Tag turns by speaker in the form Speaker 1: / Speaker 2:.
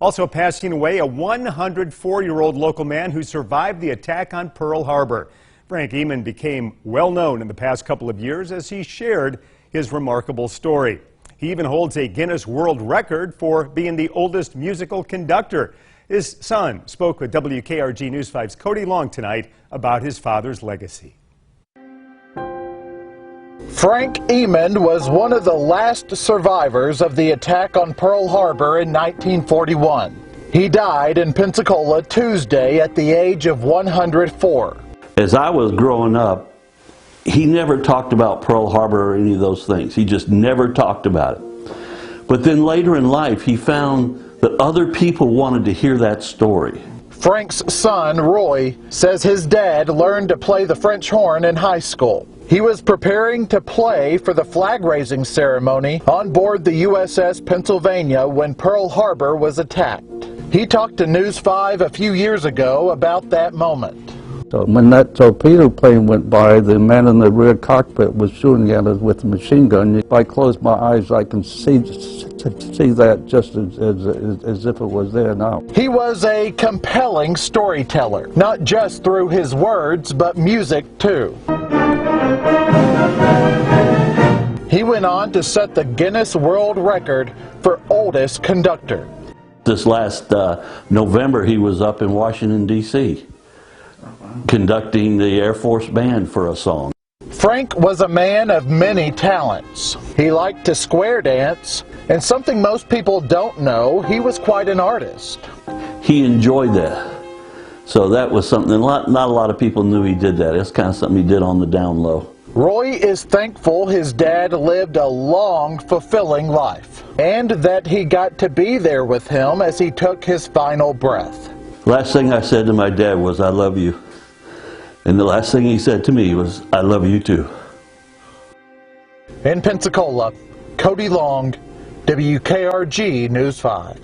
Speaker 1: Also passing away, a 104-year-old local man who survived the attack on Pearl Harbor. Frank Emond became well known in the past couple of years as he shared his remarkable story. He even holds a Guinness World Record for being the oldest musical conductor. His son spoke with WKRG News 5's Cody Long tonight about his father's legacy.
Speaker 2: Frank Emond was one of the last survivors of the attack on Pearl Harbor in 1941. He died in Pensacola Tuesday at the age of 104.
Speaker 3: As I was growing up, he never talked about Pearl Harbor or any of those things. He just never talked about it. But then later in life, he found that other people wanted to hear that story.
Speaker 2: Frank's son, Roy, says his dad learned to play the French horn in high school. He was preparing to play for the flag-raising ceremony on board the USS Pennsylvania when Pearl Harbor was attacked. He talked to News 5 a few years ago about that moment.
Speaker 4: So when that torpedo plane went by, the man in the rear cockpit was shooting at us with a machine gun. If I close my eyes, I can see that just as if it was there now.
Speaker 2: He was a compelling storyteller, not just through his words, but music too. He went on to set the Guinness World Record for oldest conductor.
Speaker 3: This last November, he was up in Washington, D.C., conducting the Air Force Band for a song.
Speaker 2: Frank was a man of many talents. He liked to square dance, and something most people don't know, he was quite an artist.
Speaker 3: He enjoyed that. So that was something, not a lot of people knew he did that. It's kind of something he did on the down low.
Speaker 2: Roy is thankful his dad lived a long, fulfilling life, and that he got to be there with him as he took his final breath.
Speaker 3: Last thing I said to my dad was, "I love you." And the last thing he said to me was, "I love you too."
Speaker 2: In Pensacola, Cody Long, WKRG News 5.